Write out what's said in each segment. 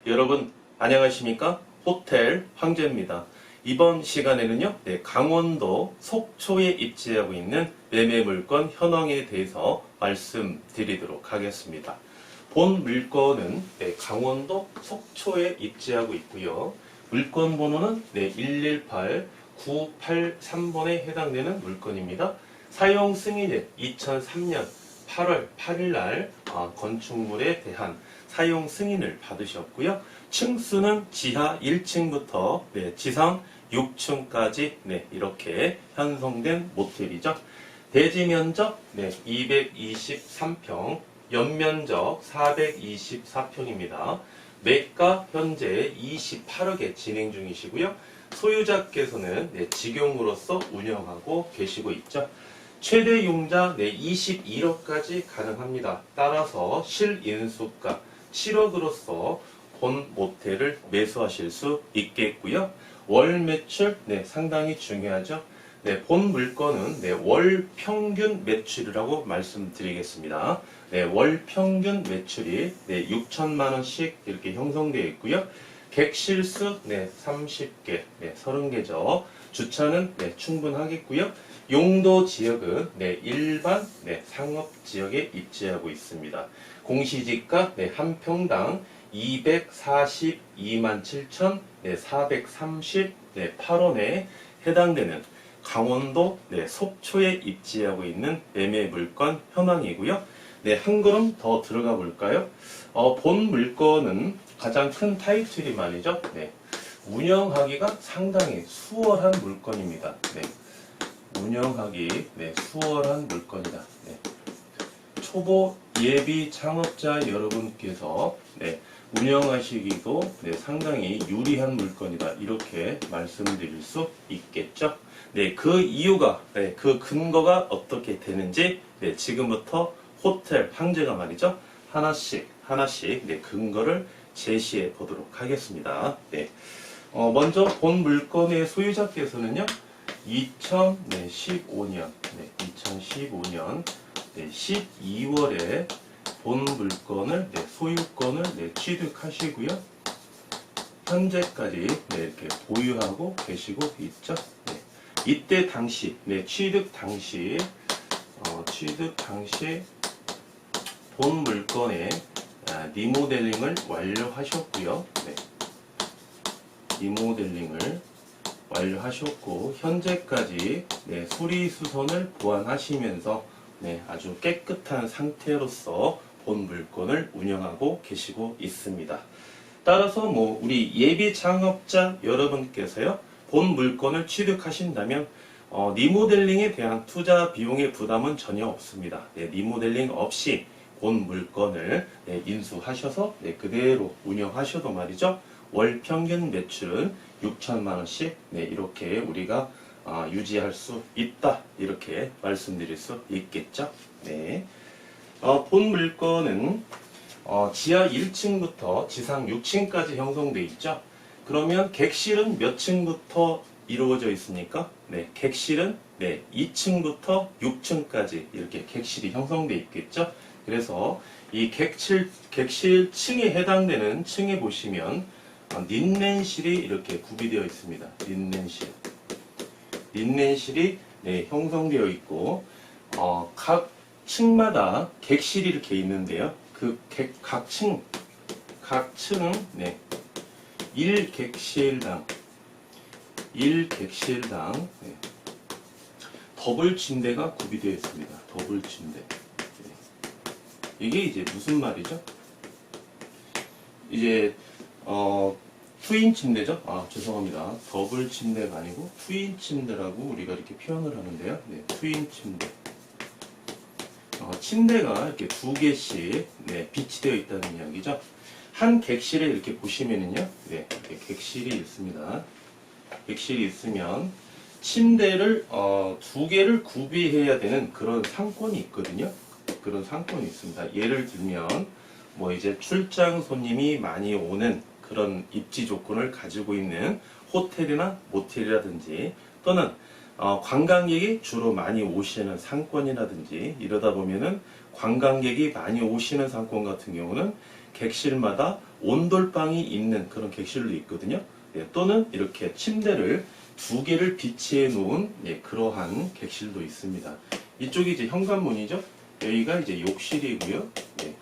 여러분 안녕하십니까? 호텔 황제입니다. 이번 시간에는요, 강원도 속초에 입지하고 있는 매매물건 현황에 대해서 말씀드리도록 하겠습니다. 본 물건은 강원도 속초에 입지하고 있고요. 물건 번호는 118-983번에 해당되는 물건입니다. 사용 승인일 2003년 8월 8일 날 건축물에 대한 사용 승인을 받으셨고요. 층수는 지하 1층부터 지상 6층까지 이렇게 형성된 모텔이죠. 대지 면적 223평, 연면적 424평입니다. 매가 현재 28억에 진행 중이시고요. 소유자께서는 직용으로서 운영하고 계시고 있죠. 최대 용자 21억까지 가능합니다. 따라서 실인수가 7억으로서 본 모텔을 매수하실 수 있겠고요. 월 매출 상당히 중요하죠. 본 물건은 월 평균 매출이라고 말씀드리겠습니다. 월 평균 매출이 6천만 원씩 이렇게 형성되어 있고요. 객실수 30개, 30개죠. 주차는 충분하겠고요. 용도 지역은 일반 상업 지역에 입지하고 있습니다. 공시지가 한 평당 242만 7,438원에 해당되는 강원도 속초에 입지하고 있는 매매 물건 현황이고요. 한 걸음 더 들어가 볼까요? 본 물건은 가장 큰 타이틀이 말이죠. 운영하기가 상당히 수월한 물건입니다. 운영하기 수월한 물건이다. 초보 예비 창업자 여러분께서 운영하시기도 상당히 유리한 물건이다. 이렇게 말씀드릴 수 있겠죠. 그 이유가 그 근거가 어떻게 되는지 지금부터 호텔 황제가 말이죠. 하나씩 근거를 제시해 보도록 하겠습니다. 먼저 본 물건의 소유자께서는요. 2015년 12월에 본 물건을 소유권을 취득하시고요. 현재까지 이렇게 보유하고 계시고 있죠. 이때 당시 취득 당시 본 물건의 리모델링을 완료하셨고요. 리모델링을 완료하셨고 현재까지 수리수선을 보완하시면서 아주 깨끗한 상태로서 본 물건을 운영하고 계시고 있습니다. 따라서 우리 예비 창업자 여러분께서요, 본 물건을 취득하신다면 리모델링에 대한 투자 비용의 부담은 전혀 없습니다. 리모델링 없이 본 물건을 인수하셔서 그대로 운영하셔도 말이죠. 월 평균 매출은 6천만 원씩 이렇게 우리가 유지할 수 있다. 이렇게 말씀드릴 수 있겠죠. 본 물건은 지하 1층부터 지상 6층까지 형성되어 있죠. 그러면 객실은 몇 층부터 이루어져 있습니까? 객실은 2층부터 6층까지 이렇게 객실이 형성되어 있겠죠. 그래서 이 객실 층에 해당되는 층에 보시면 린넨실이 이렇게 구비되어 있습니다. 린넨실이 형성되어 있고 각 층마다 객실이 이렇게 있는데요. 각 층은 1객실당 더블 침대가 구비되어 있습니다. 더블 침대. 이게 이제 무슨 말이죠? 이제 트윈 침대죠? 죄송합니다. 더블 침대가 아니고 트윈 침대라고 우리가 이렇게 표현을 하는데요. 트윈 침대. 침대가 이렇게 두 개씩 비치되어 있다는 이야기죠. 한 객실에 이렇게 보시면은요, 이렇게 객실이 있습니다. 객실이 있으면 침대를 두 개를 구비해야 되는 그런 상권이 있거든요. 그런 상권이 있습니다. 예를 들면 이제 출장 손님이 많이 오는 그런 입지 조건을 가지고 있는 호텔이나 모텔이라든지 또는 관광객이 주로 많이 오시는 상권이라든지 이러다 보면은 관광객이 많이 오시는 상권 같은 경우는 객실마다 온돌방이 있는 그런 객실도 있거든요. 네, 또는 이렇게 침대를 두 개를 비치해 놓은 네, 그러한 객실도 있습니다. 이쪽이 이제 현관문이죠. 여기가 이제 욕실이고요. 네,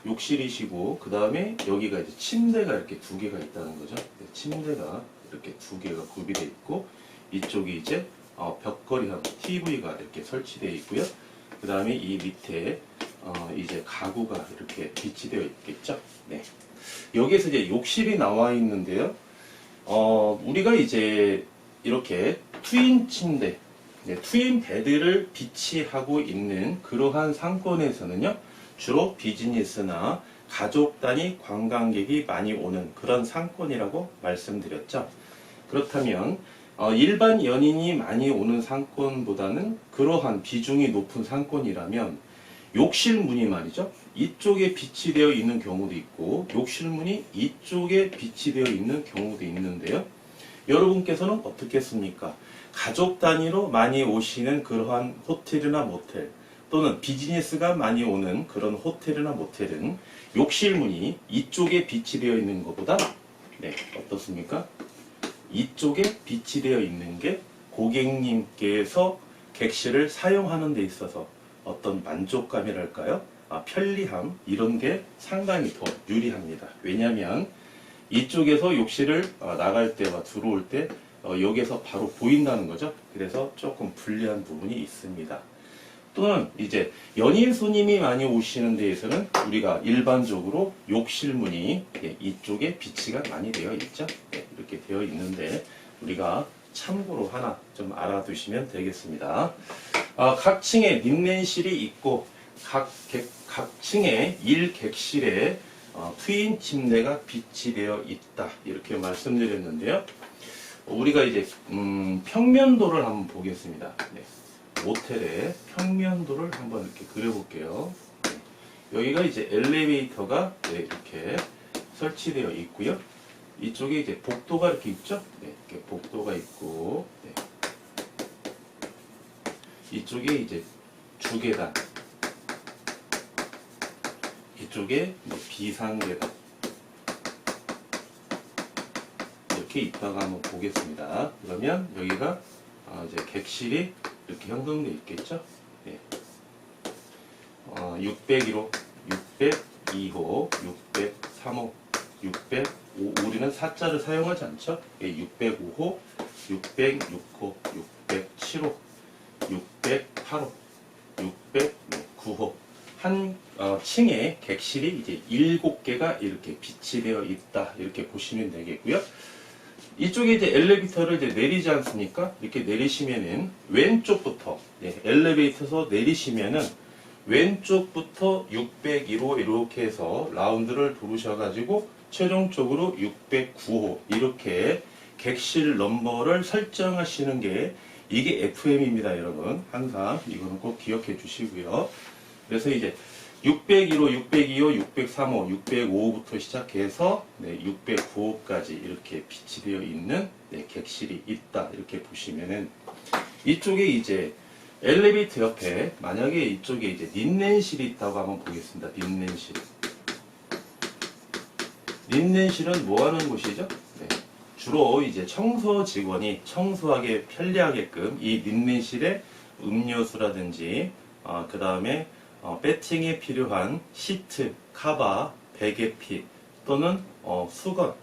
욕실이시고 그 다음에 여기가 이제 침대가 이렇게 두 개가 있다는 거죠. 네, 침대가 이렇게 두 개가 구비되어 있고 이쪽이 이제 벽걸이형 TV가 이렇게 설치되어 있고요. 그 다음에 이 밑에 이제 가구가 이렇게 비치되어 있겠죠. 네. 여기에서 이제 욕실이 나와 있는데요. 우리가 이제 이렇게 트윈 침대, 네, 트윈 베드를 비치하고 있는 그러한 상권에서는요, 주로 비즈니스나 가족 단위 관광객이 많이 오는 그런 상권이라고 말씀드렸죠. 그렇다면 일반 연인이 많이 오는 상권보다는 그러한 비중이 높은 상권이라면 욕실 문이 말이죠. 이쪽에 비치되어 있는 경우도 있고 욕실 문이 이쪽에 비치되어 있는 경우도 있는데요. 여러분께서는 어떻겠습니까? 가족 단위로 많이 오시는 그러한 호텔이나 모텔 또는 비즈니스가 많이 오는 그런 호텔이나 모텔은 욕실 문이 이쪽에 비치되어 있는 것보다 네, 어떻습니까? 이쪽에 비치되어 있는 게 고객님께서 객실을 사용하는 데 있어서 어떤 만족감이랄까요? 편리함 이런 게 상당히 더 유리합니다. 왜냐하면 이쪽에서 욕실을 나갈 때와 들어올 때 여기에서 바로 보인다는 거죠. 그래서 조금 불리한 부분이 있습니다. 또는 이제 연인 손님이 많이 오시는 데에서는 우리가 일반적으로 욕실 문이 이쪽에 비치가 많이 되어 있죠. 이렇게 되어 있는데 우리가 참고로 하나 좀 알아두시면 되겠습니다. 각 층에 린넨실이 있고 각 층에 1객실에 트윈 침대가 비치되어 있다 이렇게 말씀드렸는데요. 우리가 이제 평면도를 한번 보겠습니다. 네. 모텔의 평면도를 한번 이렇게 그려볼게요. 네. 여기가 이제 엘리베이터가 네, 이렇게 설치되어 있고요. 이쪽에 이제 복도가 이렇게 있죠. 네, 이렇게 복도가 있고, 네. 이쪽에 이제 주계단, 이쪽에 비상계단 이렇게 있다가 한번 보겠습니다. 그러면 여기가 이제 객실이 이렇게 형성되어 있겠죠. 네. 601호, 602호, 603호, 605, 우리는 4자를 사용하지 않죠. 605호, 606호, 607호, 608호, 609호. 한 층에 객실이 이제 7개가 이렇게 비치되어 있다. 이렇게 보시면 되겠고요. 이쪽에 이제 엘리베이터를 이제 내리지 않습니까? 이렇게 내리시면은 왼쪽부터 엘리베이터에서 내리시면은 왼쪽부터 601호 이렇게 해서 라운드를 도르셔가지고 최종적으로 609호 이렇게 객실 넘버를 설정하시는 게 이게 FM입니다, 여러분. 항상 이거는 꼭 기억해 주시고요. 그래서 이제 601호, 602호, 603호, 605호부터 시작해서 609호까지 이렇게 비치되어 있는 객실이 있다. 이렇게 보시면은 이쪽에 이제 엘리베이터 옆에 만약에 이쪽에 이제 린넨실이 있다고 한번 보겠습니다. 린넨실. 린넨실은 뭐 하는 곳이죠? 네. 주로 이제 청소 직원이 청소하게 편리하게끔 이 린넨실에 음료수라든지 그 다음에 배팅에 필요한 시트, 카바, 베개핏 또는 수건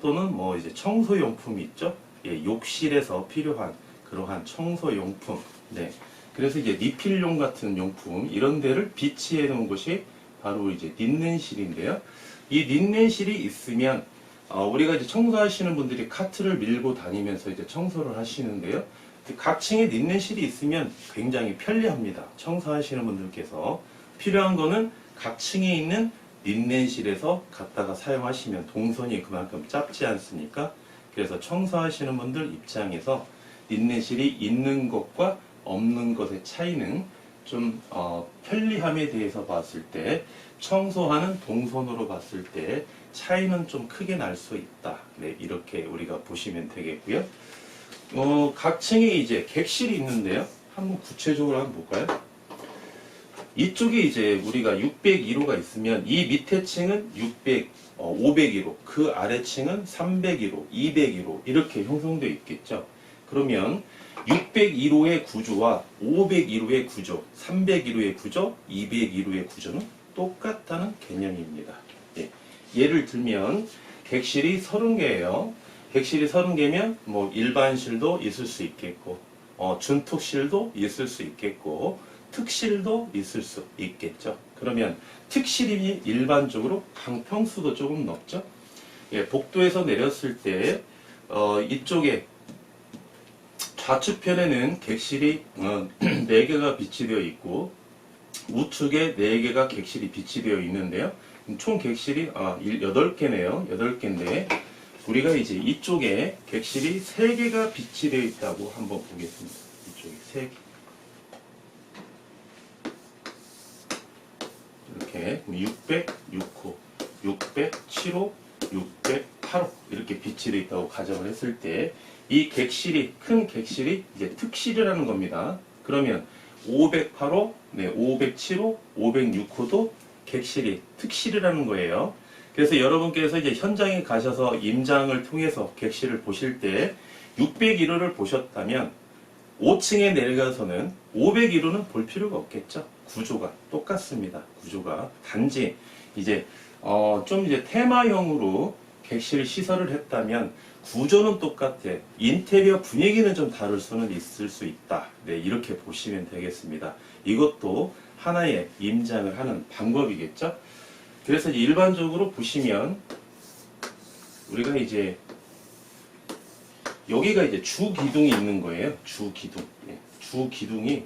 또는 뭐 이제 청소용품이 있죠. 욕실에서 필요한 그러한 청소용품. 네. 그래서 이제 리필용 같은 용품 이런 데를 비치해 놓은 곳이 바로 이제 린넨실인데요. 이 린넨실이 있으면 우리가 이제 청소하시는 분들이 카트를 밀고 다니면서 이제 청소를 하시는데요. 각 층에 린넨실이 있으면 굉장히 편리합니다. 청소하시는 분들께서 필요한 거는 각 층에 있는 린넨실에서 갖다가 사용하시면 동선이 그만큼 짧지 않습니까? 그래서 청소하시는 분들 입장에서 린넨실이 있는 것과 없는 것의 차이는 좀 편리함에 대해서 봤을 때 청소하는 동선으로 봤을 때 차이는 좀 크게 날 수 있다. 네, 이렇게 우리가 보시면 되겠고요. 각 층에 이제 객실이 있는데요. 한번 구체적으로 한번 볼까요? 이쪽에 이제 우리가 601호가 있으면 이 밑에 층은 501호, 그 아래 층은 301호, 201호 이렇게 형성되어 있겠죠. 그러면 601호의 구조와 501호의 구조, 301호의 구조, 201호의 구조는 똑같다는 개념입니다. 예. 예를 들면 객실이 30개예요. 객실이 30개면 뭐 일반실도 있을 수 있겠고 준특실도 있을 수 있겠고 특실도 있을 수 있겠죠. 그러면 특실이 일반적으로 방평수도 조금 높죠. 예, 복도에서 내렸을 때 이쪽에 좌측편에는 객실이 4개가 비치되어 있고 우측에 4개가 객실이 비치되어 있는데요. 총 객실이 8개네요. 8개인데 우리가 이제 이쪽에 객실이 3개가 비치되어 있다고 한번 보겠습니다. 이쪽에 3개. 이렇게 606호, 607호, 608호 이렇게 비치되어 있다고 가정을 했을 때 이 객실이 큰 객실이 이제 특실이라는 겁니다. 그러면 508호, 507호, 506호도 객실이 특실이라는 거예요. 그래서 여러분께서 이제 현장에 가셔서 임장을 통해서 객실을 보실 때 601호를 보셨다면 5층에 내려가서는 501호는 볼 필요가 없겠죠. 구조가 똑같습니다. 구조가 단지 이제 좀 이제 테마형으로 객실 시설을 했다면 구조는 똑같아. 인테리어 분위기는 좀 다를 수는 있을 수 있다. 네, 이렇게 보시면 되겠습니다. 이것도 하나의 임장을 하는 방법이겠죠. 그래서 이제 일반적으로 보시면 우리가 이제 여기가 이제 주기둥이 있는 거예요. 주기둥. 예, 주기둥이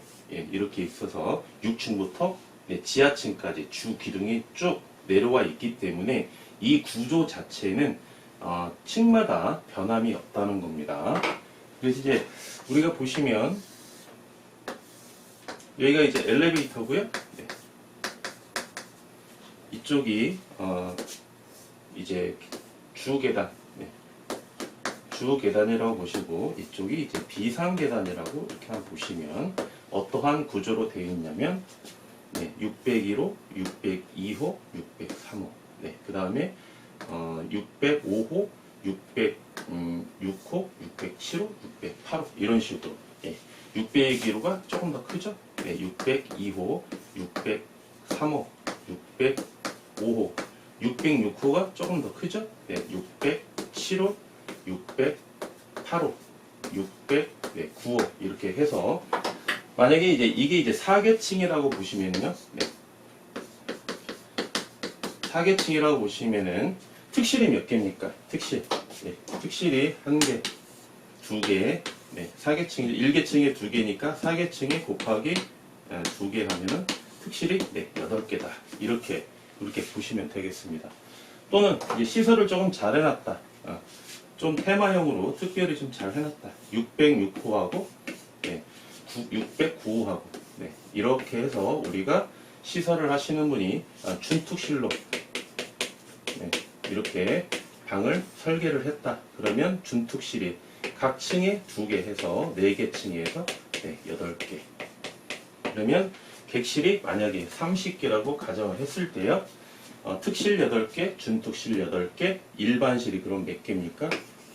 이렇게 있어서 6층부터 지하층까지 주기둥이 쭉 내려와 있기 때문에 이 구조 자체는 층마다 변함이 없다는 겁니다. 그래서 이제 우리가 보시면 여기가 이제 엘리베이터고요. 네. 이쪽이 이제 주계단, 주계단이라고 보시고 이쪽이 이제 비상계단이라고 이렇게 한번 보시면 어떠한 구조로 되어 있냐면 601호, 602호, 603호. 네, 그 다음에 605호, 606호, 607호, 608호 이런 식으로 601호가 조금 더 크죠? 602호, 603호, 605호, 606호가 조금 더 크죠? 607호, 608호, 609호 이렇게 해서 만약에 이게 이제 4계층이라고 보시면요. 4계층이라고 보시면은 특실이 몇 개입니까? 특실. 특실이 1개, 2개, 4계층이 1계층에 2개니까 4계층에 곱하기 2개 하면은 특실이 8개다. 이렇게 보시면 되겠습니다. 또는 이제 시설을 조금 잘 해놨다. 좀 테마형으로 특별히 좀 잘 해놨다. 606호하고 609호하고 이렇게 해서 우리가 시설을 하시는 분이 준특실로 이렇게 방을 설계를 했다. 그러면 준특실이 각 층에 2개 해서 4개 층에 해서 8개. 그러면 객실이 만약에 30개라고 가정을 했을 때요. 특실 8개, 준특실 8개, 일반실이 그럼 몇 개입니까?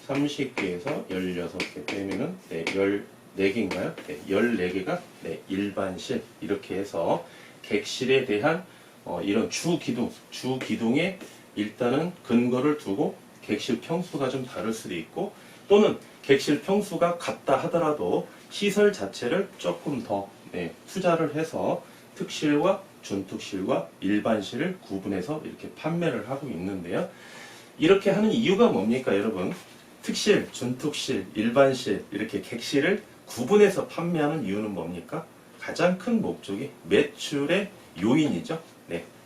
30개에서 16개 빼면은 14개인가요? 14개가 일반실. 이렇게 해서 객실에 대한 이런 주기둥에 일단은 근거를 두고 객실 평수가 좀 다를 수도 있고 또는 객실 평수가 같다 하더라도 시설 자체를 조금 더 투자를 해서 특실과 준특실과 일반실을 구분해서 이렇게 판매를 하고 있는데요. 이렇게 하는 이유가 뭡니까, 여러분? 특실, 준특실, 일반실 이렇게 객실을 구분해서 판매하는 이유는 뭡니까? 가장 큰 목적이 매출의 요인이죠.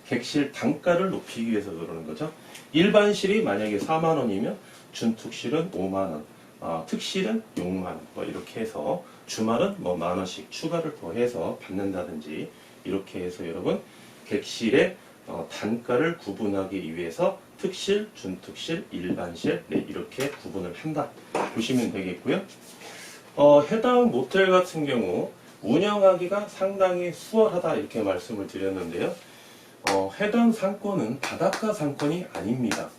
객실 단가를 높이기 위해서 그러는 거죠. 일반실이 만약에 4만 원이면 준특실은 5만 원, 특실은 6만 원, 뭐 이렇게 해서 주말은 뭐 만 원씩 추가를 더해서 받는다든지 이렇게 해서 여러분 객실의 단가를 구분하기 위해서 특실, 준특실, 일반실 이렇게 구분을 한다 보시면 되겠고요. 해당 모텔 같은 경우 운영하기가 상당히 수월하다 이렇게 말씀을 드렸는데요. 해당 상권은 바닷가 상권이 아닙니다.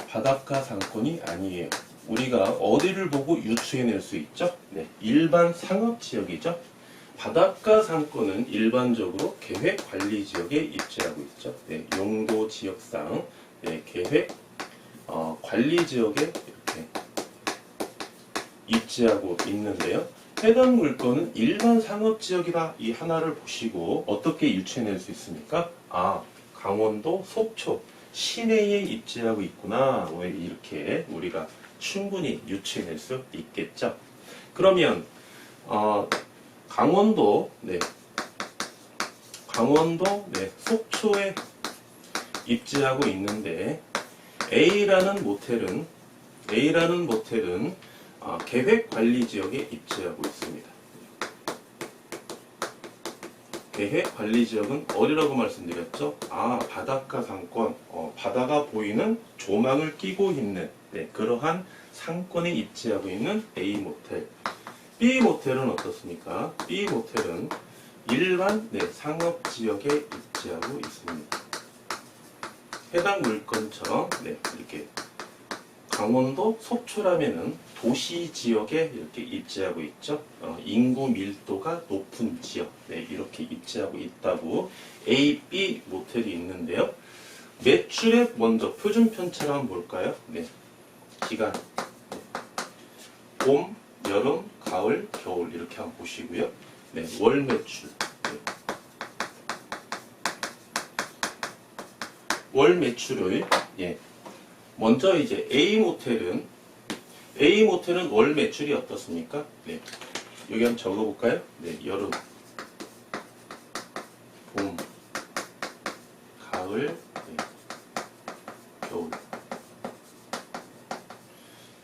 바닷가 상권이 아니에요. 우리가 어디를 보고 유추해낼 수 있죠? 네, 일반 상업지역이죠. 바닷가 상권은 일반적으로 계획관리지역에 입지하고 있죠. 네, 용도 지역상 네, 계획 관리지역에 이렇게 입지하고 있는데요. 해당 물건은 일반 상업지역이다 이 하나를 보시고 어떻게 유추해낼 수 있습니까? 아, 강원도 속초 시내에 입지하고 있구나. 왜 이렇게 우리가 충분히 유추해낼 수 있겠죠. 그러면 강원도 속초에 입지하고 있는데 A라는 모텔은 계획관리지역에 입지하고 있습니다. 계획관리지역은 어디라고 말씀드렸죠? 아, 바닷가 상권, 바다가 보이는 조망을 끼고 있는 그러한 상권에 입지하고 있는 A 모텔. B 모텔은 어떻습니까? B 모텔은 일반 상업지역에 입지하고 있습니다. 해당 물건처럼 이렇게 강원도 속초라면은 도시 지역에 이렇게 입지하고 있죠. 인구 밀도가 높은 지역, 이렇게 입지하고 있다고 A, B 모텔이 있는데요. 매출액 먼저 표준 편차를 한번 볼까요? 기간, 봄, 여름, 가을, 겨울 이렇게 한번 보시고요. 월 매출, 월 매출을 먼저 이제 A 모텔은 월 매출이 어떻습니까? 여기 한번 적어볼까요? 여름, 봄, 가을, 겨울.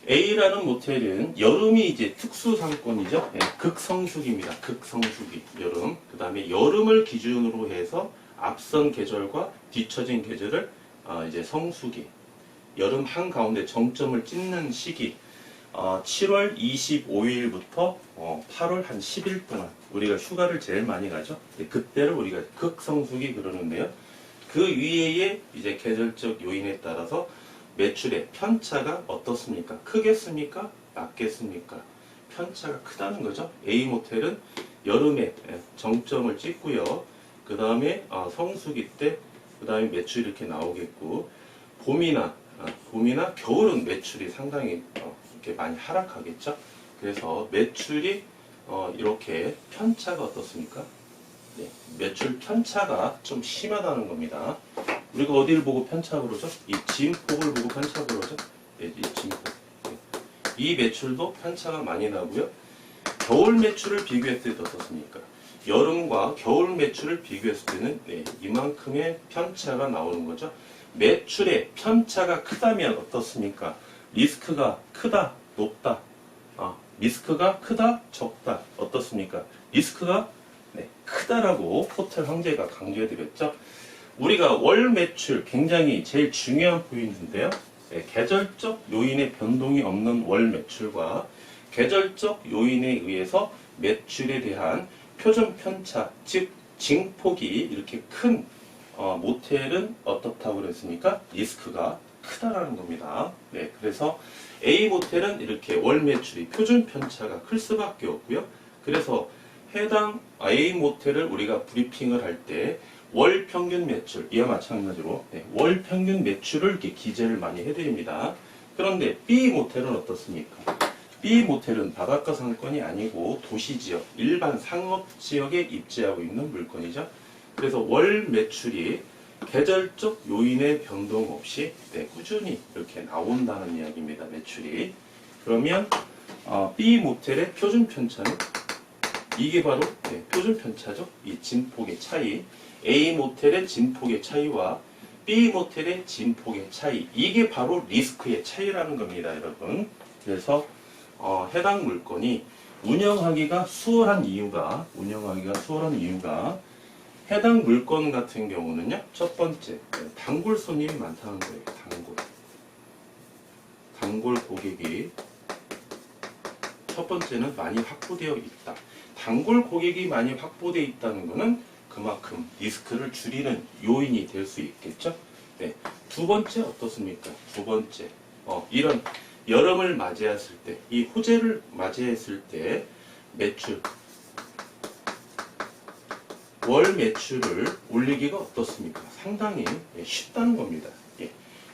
A라는 모텔은 여름이 이제 특수 상권이죠. 극성수기입니다. 극성수기 여름. 그 다음에 여름을 기준으로 해서 앞선 계절과 뒤처진 계절을 이제 성수기. 여름 한가운데 정점을 찍는 시기 7월 25일부터 8월 한 10일 동안 우리가 휴가를 제일 많이 가죠. 그때를 우리가 극성수기 그러는데요. 그 위에 이제 계절적 요인에 따라서 매출의 편차가 어떻습니까? 크겠습니까? 낮겠습니까? 편차가 크다는 거죠. A 모텔은 여름에 정점을 찍고요. 그 다음에 성수기 때 그 다음에 매출이 이렇게 나오겠고 봄이나 겨울은 매출이 상당히 이렇게 많이 하락하겠죠. 그래서 매출이 이렇게 편차가 어떻습니까? 매출 편차가 좀 심하다는 겁니다. 우리가 어디를 보고 편차 그러죠? 이 진폭을 보고 편차 그러죠? 이 진폭. 이 매출도 편차가 많이 나고요. 겨울 매출을 비교했을 때 어떻습니까? 여름과 겨울 매출을 비교했을 때는 이만큼의 편차가 나오는 거죠. 매출의 편차가 크다면 어떻습니까? 리스크가 크다, 높다. 리스크가 크다, 적다. 어떻습니까? 리스크가 크다라고 호텔 황제가 강조해드렸죠. 우리가 월 매출 굉장히 제일 중요한 포인트인데요. 계절적 요인의 변동이 없는 월 매출과 계절적 요인에 의해서 매출에 대한 표준 편차, 즉 징폭이 이렇게 큰 모텔은 어떻다고 그랬습니까? 리스크가 크다라는 겁니다. 그래서 A 모텔은 이렇게 월 매출이 표준 편차가 클 수밖에 없고요. 그래서 해당 A 모텔을 우리가 브리핑을 할 때 월 평균 매출, 이와 마찬가지로 월 평균 매출을 이렇게 기재를 많이 해드립니다. 그런데 B 모텔은 어떻습니까? B 모텔은 바닷가 상권이 아니고 도시지역, 일반 상업지역에 입지하고 있는 물건이죠. 그래서 월 매출이 계절적 요인의 변동 없이 꾸준히 이렇게 나온다는 이야기입니다. 매출이. 그러면 B 모텔의 표준 편차는 이게 바로 표준 편차죠. 이 진폭의 차이. A 모텔의 진폭의 차이와 B 모텔의 진폭의 차이. 이게 바로 리스크의 차이라는 겁니다, 여러분. 그래서 해당 물건이 운영하기가 수월한 이유가 해당 물건 같은 경우는요. 첫 번째, 단골 손님이 많다는 거예요. 단골 고객이 첫 번째는 많이 확보되어 있다. 단골 고객이 많이 확보되어 있다는 것은 그만큼 리스크를 줄이는 요인이 될 수 있겠죠. 네. 두 번째 어떻습니까? 두 번째 이런 여름을 맞이했을 때, 이 호재를 맞이했을 때 매출, 월 매출을 올리기가 어떻습니까? 상당히 쉽다는 겁니다. 예.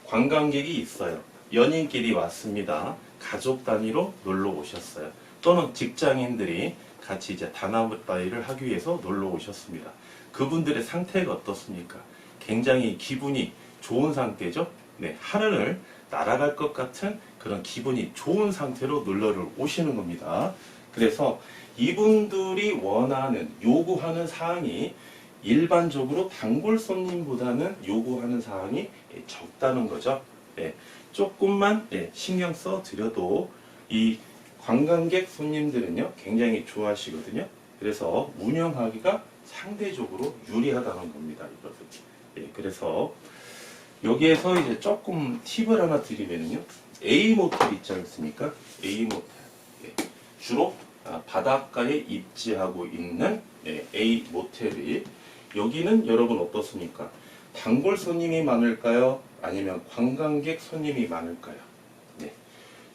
관광객이 있어요. 연인끼리 왔습니다. 가족 단위로 놀러 오셨어요. 또는 직장인들이 같이 이제 단합다이를 하기 위해서 놀러 오셨습니다. 그분들의 상태가 어떻습니까? 굉장히 기분이 좋은 상태죠. 네, 하늘을 날아갈 것 같은 그런 기분이 좋은 상태로 놀러를 오시는 겁니다. 그래서 이분들이 원하는, 요구하는 사항이 일반적으로 단골 손님보다는 요구하는 사항이 적다는 거죠. 네, 조금만 신경 써 드려도 이 관광객 손님들은요 굉장히 좋아하시거든요. 그래서 운영하기가 상대적으로 유리하다는 겁니다, 여러분. 그래서 여기에서 이제 조금 팁을 하나 드리면요, A 모텔 있지 않습니까? A 모텔. 주로 바닷가에 입지하고 있는 A 모텔이, 여기는 여러분 어떻습니까? 단골 손님이 많을까요? 아니면 관광객 손님이 많을까요? 네.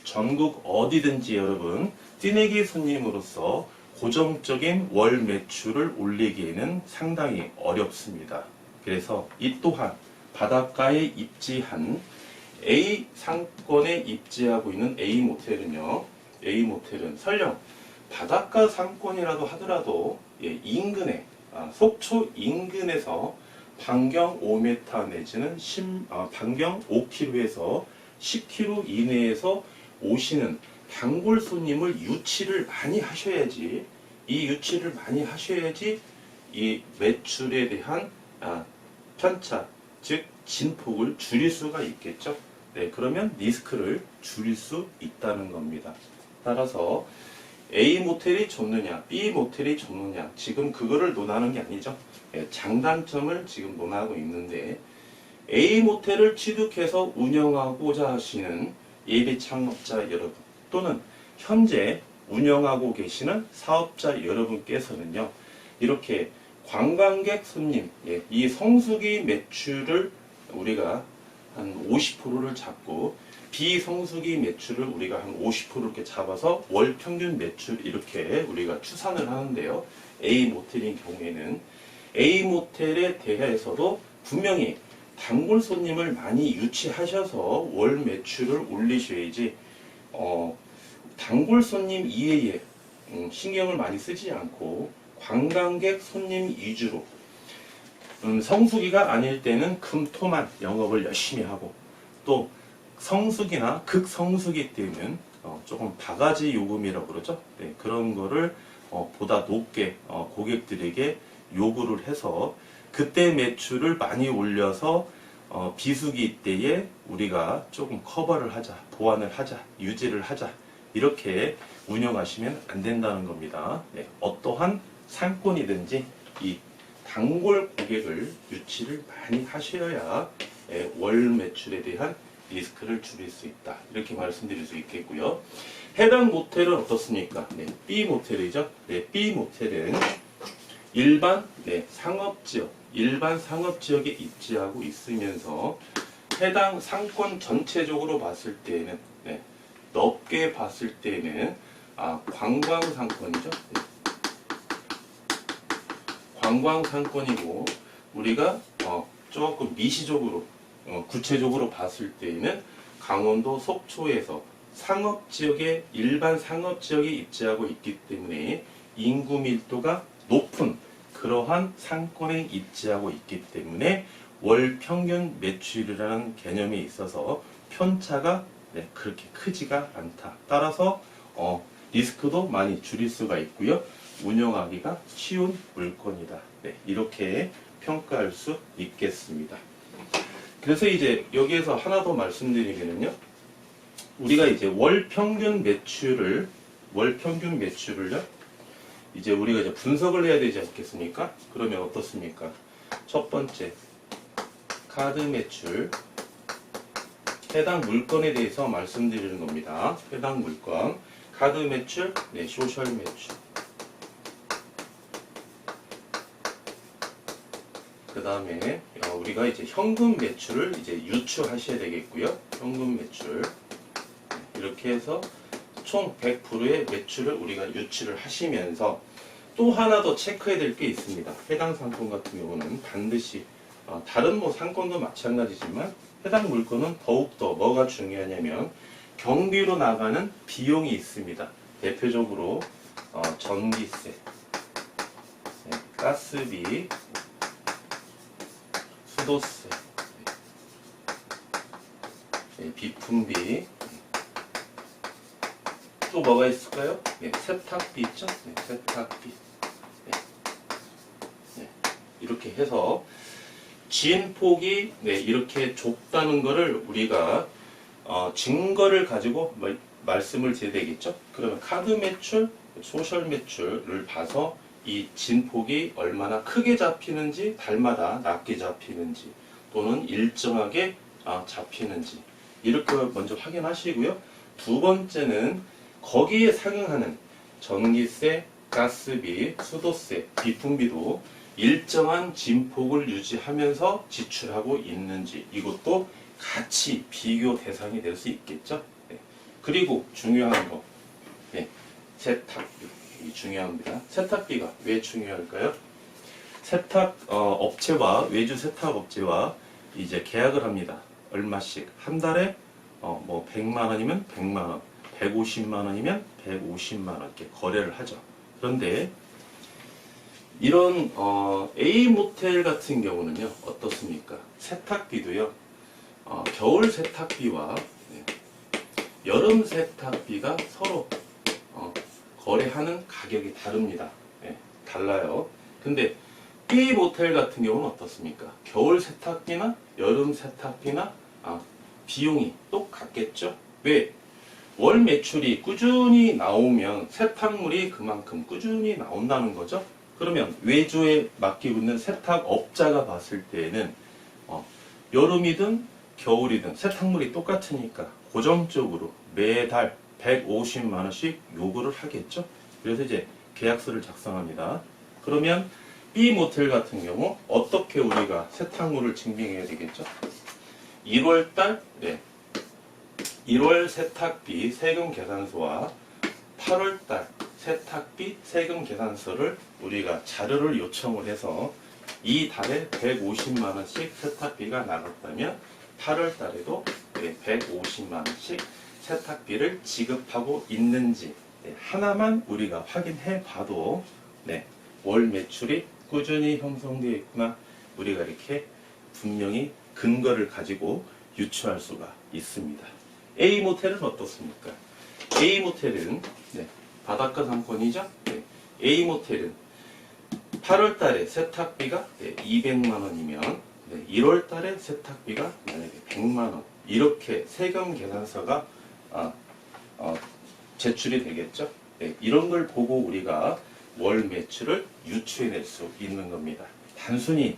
전국 어디든지 여러분 뛰내기 손님으로서 고정적인 월 매출을 올리기에는 상당히 어렵습니다. 그래서 이 또한 바닷가에 입지한 A 상권에 입지하고 있는 A 모텔은요, A 모텔은 설령 바닷가 상권이라도 하더라도 인근에, 속초 인근에서 반경 5m 내지는 반경 5km에서 10km 이내에서 오시는 단골 손님을 유치를 많이 하셔야지, 이 유치를 많이 하셔야지 이 매출에 대한 편차, 즉 진폭을 줄일 수가 있겠죠. 네, 그러면 리스크를 줄일 수 있다는 겁니다. 따라서 A 모텔이 좋느냐, B 모텔이 좋느냐, 지금 그거를 논하는 게 아니죠. 장단점을 지금 논하고 있는데, A 모텔을 취득해서 운영하고자 하시는 예비 창업자 여러분, 또는 현재 운영하고 계시는 사업자 여러분께서는요, 이렇게 관광객 손님, 이 성수기 매출을 우리가 한 50%를 잡고, 비성수기 매출을 우리가 한 50% 이렇게 잡아서 월 평균 매출 이렇게 우리가 추산을 하는데요. A 모텔인 경우에는 A 모텔에 대해서도 분명히 단골 손님을 많이 유치하셔서 월 매출을 올리셔야지, 단골 손님 이외에 신경을 많이 쓰지 않고 관광객 손님 위주로, 성수기가 아닐 때는 금토만 영업을 열심히 하고, 또 성수기나 극성수기 때는 조금 바가지 요금이라고 그러죠. 네, 그런 거를 보다 높게 고객들에게 요구를 해서 그때 매출을 많이 올려서 비수기 때에 우리가 조금 커버를 하자, 보완을 하자, 유지를 하자, 이렇게 운영하시면 안 된다는 겁니다. 네, 어떠한 상권이든지 이 단골 고객을 유치를 많이 하셔야 월 매출에 대한 리스크를 줄일 수 있다, 이렇게 말씀드릴 수 있겠고요. 해당 모텔은 어떻습니까? 네, B 모텔이죠. 네, B 모텔은 일반 상업지역, 일반 상업지역에 입지하고 있으면서 해당 상권 전체적으로 봤을 때는, 넓게 봤을 때는 관광 상권이죠. 네. 관광 상권이고, 우리가 조금 미시적으로 구체적으로 봤을 때에는 강원도 속초에서 상업지역에, 일반 상업지역에 입지하고 있기 때문에 인구 밀도가 높은 그러한 상권에 입지하고 있기 때문에 월 평균 매출이라는 개념이 있어서 편차가 그렇게 크지가 않다. 따라서 리스크도 많이 줄일 수가 있고요. 운영하기가 쉬운 물건이다. 이렇게 평가할 수 있겠습니다. 그래서 이제 여기에서 하나 더 말씀드리면요, 우리가 이제 월 평균 매출을요, 이제 우리가 이제 분석을 해야 되지 않겠습니까? 그러면 어떻습니까? 첫 번째, 카드 매출, 해당 물건에 대해서 말씀드리는 겁니다. 해당 물건. 카드 매출, 네, 소셜 매출. 그 다음에 우리가 이제 현금 매출을 이제 유추하셔야 되겠고요. 현금 매출. 이렇게 해서 총 100%의 매출을 우리가 유추를 하시면서 또 하나 더 체크해야 될 게 있습니다. 해당 상권 같은 경우는 반드시 다른 뭐 상권도 마찬가지지만 해당 물건은 더욱더 뭐가 중요하냐면 경비로 나가는 비용이 있습니다. 대표적으로 전기세, 네, 가스비, 수도세, 네, 비품비, 또 뭐가 있을까요? 네, 세탁비 있죠? 네, 세탁비. 네. 네. 이렇게 해서 진폭이 네, 이렇게 좁다는 거를 우리가 증거를 가지고 말씀을 드려야 되겠죠? 그러면 카드 매출, 소셜 매출을 봐서 이 진폭이 얼마나 크게 잡히는지, 달마다 낮게 잡히는지, 또는 일정하게 잡히는지 이렇게 먼저 확인하시고요. 두 번째는 거기에 상응하는 전기세, 가스비, 수도세, 비품비도 일정한 진폭을 유지하면서 지출하고 있는지 이것도 같이 비교 대상이 될 수 있겠죠. 네. 그리고 중요한 거, 네. 세탁비. 중요합니다. 세탁비가 왜 중요할까요? 세탁 업체와 외주 세탁 업체와 이제 계약을 합니다. 얼마씩 한 달에 뭐 100만 원이면 100만 원, 150만 원이면 150만 원 이렇게 거래를 하죠. 그런데 이런 A 모텔 같은 경우는요 어떻습니까? 세탁비도요 겨울 세탁비와 여름 세탁비가 서로 거래하는 가격이 다릅니다. 네, 달라요. 근데 B 모텔 같은 경우는 어떻습니까? 겨울 세탁비나 여름 세탁비나 비용이 똑같겠죠? 왜? 월 매출이 꾸준히 나오면 세탁물이 그만큼 꾸준히 나온다는 거죠. 그러면 외주에 맡기고 있는 세탁업자가 봤을 때에는 여름이든 겨울이든 세탁물이 똑같으니까 고정적으로 매달 150만 원씩 요구를 하겠죠. 그래서 이제 계약서를 작성합니다. 그러면 B 모텔 같은 경우 어떻게 우리가 세탁물을 증빙해야 되겠죠? 1월달 1월 세탁비 세금 계산서와 8월달 세탁비 세금 계산서를 우리가 자료를 요청을 해서 이 달에 150만 원씩 세탁비가 나갔다면 8월 달에도 150만 원씩 세탁비를 지급하고 있는지 하나만 우리가 확인해 봐도 월 매출이 꾸준히 형성되어 있구나 우리가 이렇게 분명히 근거를 가지고 유추할 수가 있습니다. A 모텔은 어떻습니까? A 모텔은 바닷가 상권이죠. A 모텔은 8월 달에 세탁비가 200만 원이면 1월 달에 세탁비가 만약에 100만 원 이렇게 세금 계산서가 제출이 되겠죠. 이런 걸 보고 우리가 월 매출을 유추해낼 수 있는 겁니다. 단순히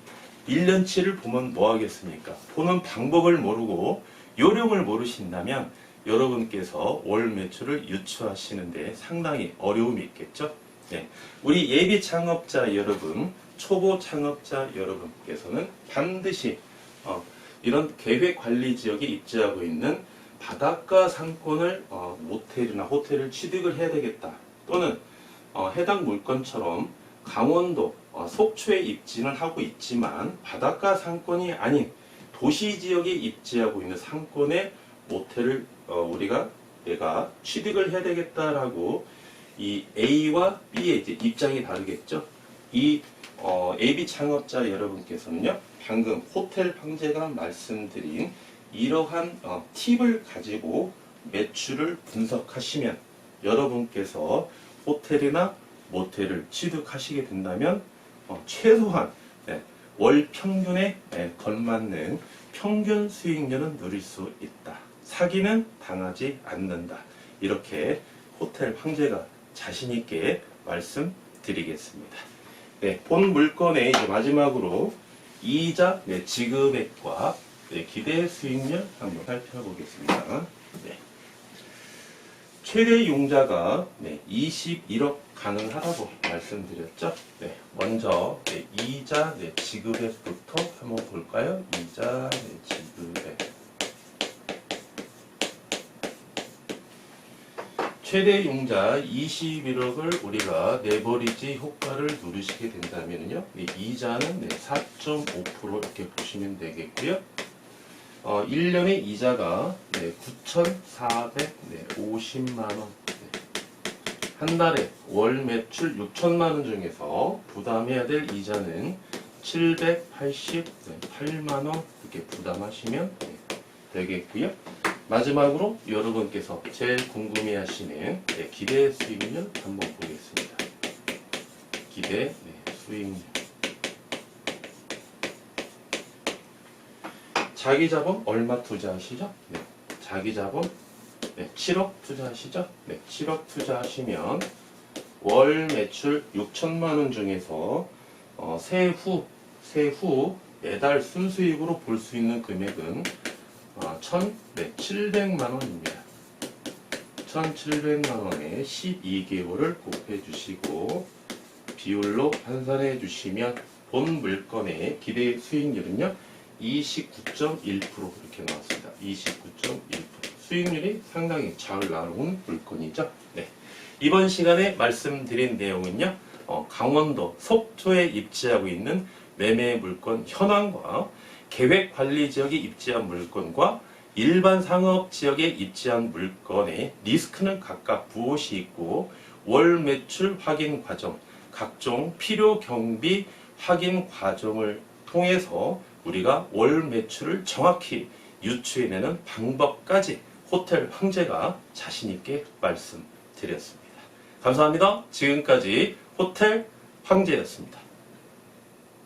1년치를 보면 뭐 하겠습니까? 보는 방법을 모르고 요령을 모르신다면 여러분께서 월 매출을 유추하시는데 상당히 어려움이 있겠죠. 우리 예비 창업자 여러분, 초보 창업자 여러분께서는 반드시 이런 계획 관리 지역에 입지하고 있는 바닷가 상권을 모텔이나 호텔을 취득을 해야 되겠다. 또는 해당 물건처럼 강원도 속초에 입지는 하고 있지만 바닷가 상권이 아닌 도시 지역에 입지하고 있는 상권의 모텔을 내가 취득을 해야 되겠다라고 이 A와 B의 이제 입장이 다르겠죠. 이 AB 창업자 여러분께서는요 방금 호텔 황제가 말씀드린 이러한 팁을 가지고 매출을 분석하시면 여러분께서 호텔이나 모텔을 취득하시게 된다면 최소한 월 평균에 걸맞는 평균 수익률은 누릴 수 있다. 사기는 당하지 않는다. 이렇게 호텔 황제가 자신 있게 말씀드리겠습니다. 본 물건의 이제 마지막으로 이자 지급액과 기대 수익률 한번 살펴보겠습니다. 최대 융자가 21억 가능하다고 말씀드렸죠. 먼저 이자 지급액부터 한번 볼까요? 이자 지급액. 최대 융자 21억을 우리가 네버리지 효과를 누르시게 된다면요, 이자는 4.5% 이렇게 보시면 되겠고요. 1년의 이자가 9,450만 원. 한 달에 월 매출 6천만 원 중에서 부담해야 될 이자는 788만 원 이렇게 부담하시면 되겠고요. 마지막으로 여러분께서 제일 궁금해하시는 기대 수익률 한번 보겠습니다. 기대 수익률. 자기 자본 얼마 투자하시죠? 자기 자본 7억 투자하시죠? 7억 투자하시면 월 매출 6천만 원 중에서 세후 매달 순수익으로 볼 수 있는 금액은 1,700만 원입니다. 1,700만 원에 12개월을 곱해 주시고 비율로 환산해 주시면 본 물건의 기대 수익률은요 29.1% 이렇게 나왔습니다. 29.1%. 수익률이 상당히 잘 나온 물건이죠. 이번 시간에 말씀드린 내용은요, 강원도 속초에 입지하고 있는 매매 물건 현황과 계획관리 지역에 입지한 물건과 일반 상업 지역에 입지한 물건의 리스크는 각각 무엇이 있고 월 매출 확인 과정, 각종 필요 경비 확인 과정을 통해서 우리가 월 매출을 정확히 유추해내는 방법까지 호텔 황제가 자신있게 말씀드렸습니다. 감사합니다. 지금까지 호텔 황제였습니다.